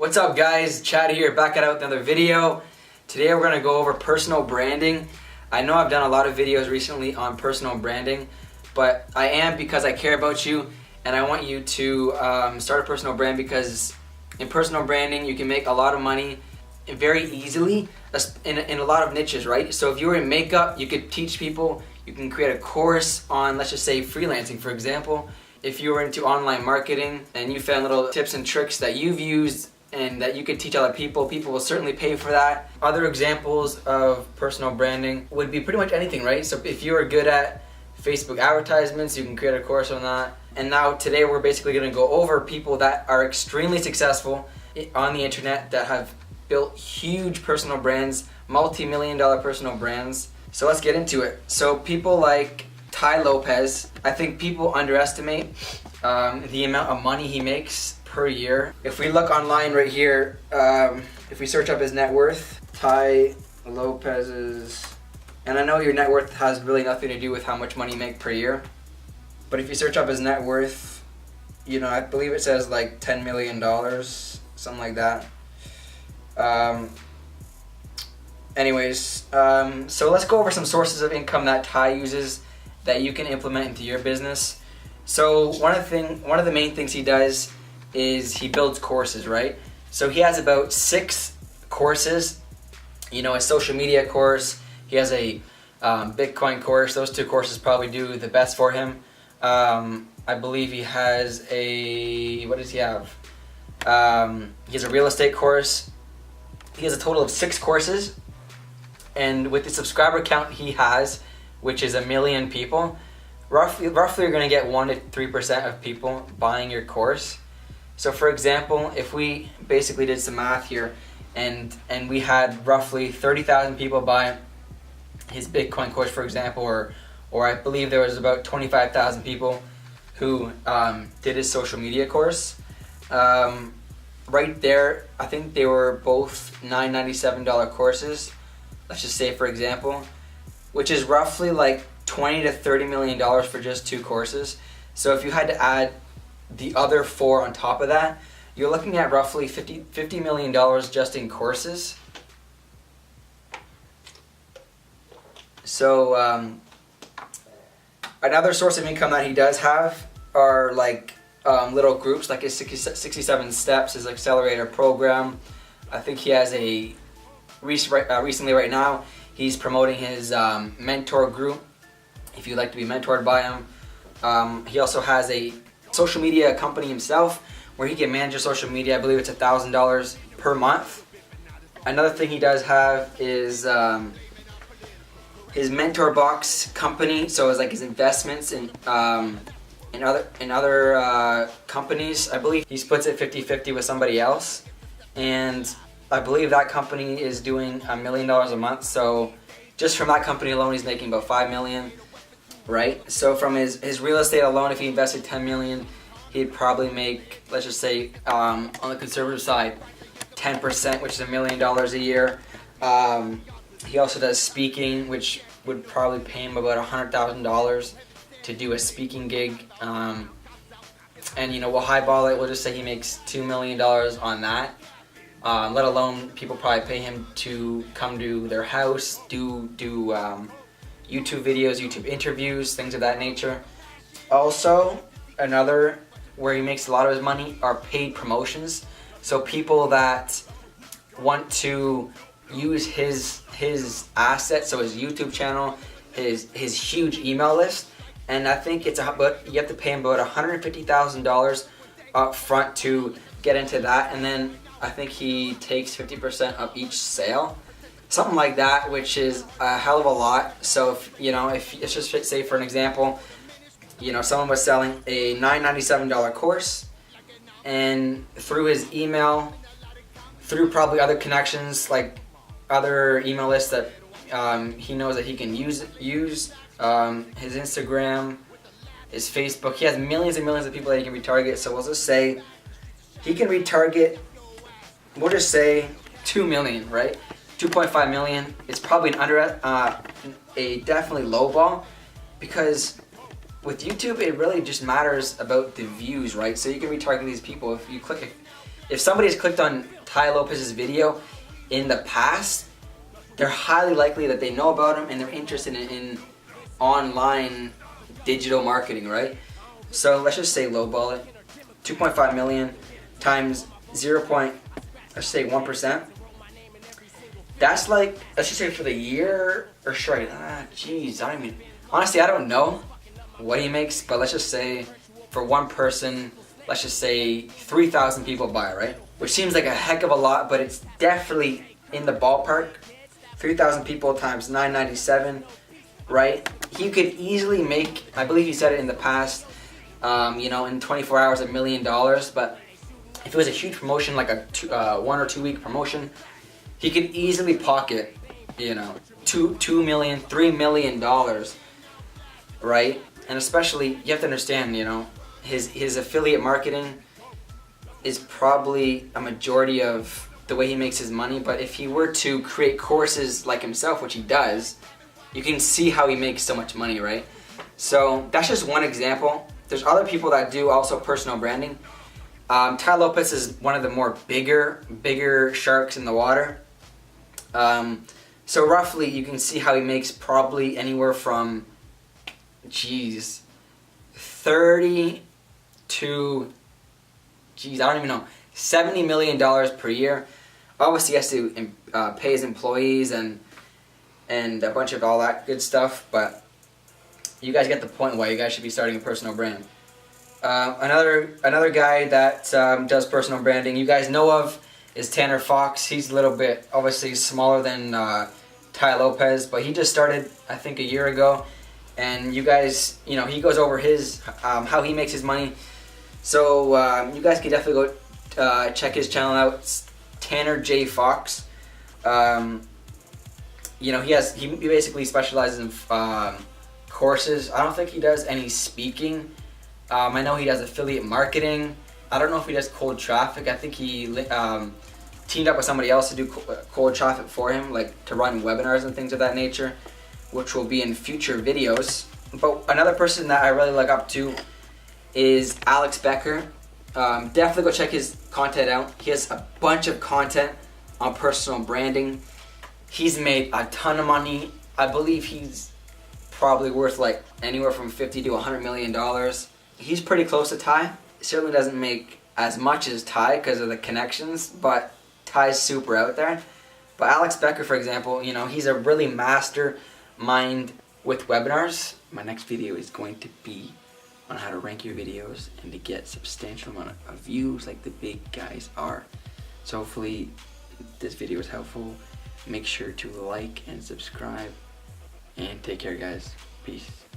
What's up guys, Chad here, back at with another video. Today we're going to go over personal branding. I know I've done a lot of videos recently on personal branding, but I am because I care about you and I want you to start a personal brand, because in personal branding you can make a lot of money very easily in a lot of niches, right? So if you were in makeup, you could teach people, you can create a course on, let's just say, freelancing, for example. If you were into online marketing and you found little tips and tricks that you've used and that you could teach other people, people will certainly pay for that. Other examples of personal branding would be pretty much anything, right? So if you are good at Facebook advertisements, you can create a course on that. And now today we're basically going to go over people that are extremely successful on the internet that have built huge personal brands, multi-million-dollar personal brands. So let's get into it. So people like Tia Lopez, I think people underestimate the amount of money he makes per year. If we look online right here, if we search up his net worth, Tia Lopez's, and I know your net worth has really nothing to do with how much money you make per year, but if you search up his net worth, you know, I believe it says like $10 million, something like that. So let's go over some sources of income that Tia uses that you can implement into your business. So one of the main things he does is he builds courses, right? So he has about 6 courses. You know, a social media course. He has a Bitcoin course. Those 2 courses probably do the best for him. I believe he has a, what does he have? He has a real estate course. He has a total of 6 courses, and with the subscriber count he has, which is 1 million people, roughly you're going to get 1 to 3% of people buying your course. So for example, if we basically did some math here, and we had roughly 30,000 people buy his Bitcoin course, for example, or I believe there was about 25,000 people who did his social media course. Right there, I think they were both $997 courses, let's just say, for example, which is roughly like $20 to $30 million for just 2 courses. So if you had to add the other 4 on top of that, you're looking at roughly $50 million just in courses. So another source of income that he does have are like little groups, like his 67 Steps, his accelerator program. I think he has a recently right now he's promoting his mentor group, if you'd like to be mentored by him. He also has a social media company himself where he can manage your social media. I believe it's $1,000 per month. Another thing he does have is his mentor box company. So it's like his investments in other companies. I believe he splits it 50-50 with somebody else, and I believe that company is doing $1 million a month. So just from that company alone, he's making about $5 million, right? So from his real estate alone, if he invested $10 million, he'd probably make, let's just say, on the conservative side, 10%, which is $1 million a year. He also does speaking, which would probably pay him about $100,000 to do a speaking gig. And you know, we'll highball it. We'll just say he makes $2 million on that. Let alone people probably pay him to come to their house, do YouTube videos, YouTube interviews, things of that nature. Also, another where he makes a lot of his money are paid promotions. So people that want to use his assets, so his YouTube channel, his huge email list, and I think it's about, you have to pay him about $150,000 up front to get into that, and then I think he takes 50% of each sale, something like that, which is a hell of a lot. So if let's just say, for an example, you know, someone was selling a $997 course, and through his email, through probably other connections, like other email lists that he knows that he can use his Instagram, his Facebook. He has millions and millions of people that he can retarget. So we'll just say he can retarget, we'll just say 2 million, right? 2.5 million. It's probably a definitely low ball, because with YouTube it really just matters about the views, right? So you can retarget these people. If somebody's clicked on Tia Lopez's video in the past, they're highly likely that they know about him and they're interested in online digital marketing, right? So let's just say lowball it. 2.5 million times 0.1%. That's like, let's just say for the year, or sure, geez, honestly, I don't know what he makes, but let's just say for one person, let's just say 3,000 people buy, right? Which seems like a heck of a lot, but it's definitely in the ballpark. 3,000 people times 997, right? He could easily make, I believe he said it in the past, in 24 hours, $1 million, but if it was a huge promotion, like a 1 or 2 week promotion, he could easily pocket, $2 million, $3 million, right? And especially, you have to understand, his affiliate marketing is probably a majority of the way he makes his money, but if he were to create courses like himself, which he does, you can see how he makes so much money, right? So that's just one example. There's other people that do also personal branding. Tia Lopez is one of the more bigger sharks in the water. So roughly you can see how he makes probably anywhere from 30 to I don't even know, $70 million per year. Obviously he has to pay his employees and a bunch of all that good stuff, but you guys get the point why you guys should be starting a personal brand. Another guy that does personal branding you guys know of is Tanner Fox. He's a little bit obviously smaller than Tia Lopez, but he just started I think a year ago, and you guys, he goes over his how he makes his money. So you guys can definitely go check his channel out. It's Tanner J Fox. He basically specializes in courses. I don't think he does any speaking. I know he does affiliate marketing. I don't know if he does cold traffic. I think he teamed up with somebody else to do cold traffic for him, like to run webinars and things of that nature, which will be in future videos. But another person that I really look up to is Alex Becker. Definitely go check his content out. He has a bunch of content on personal branding. He's made a ton of money. I believe he's probably worth like anywhere from $50 to $100 million. He's pretty close to Tia. Certainly doesn't make as much as Tia because of the connections, but Tia's super out there. But Alex Becker, for example, he's a really mastermind with webinars. My next video is going to be on how to rank your videos and to get substantial amount of views like the big guys are. So hopefully this video is helpful. Make sure to like and subscribe, and take care guys. Peace.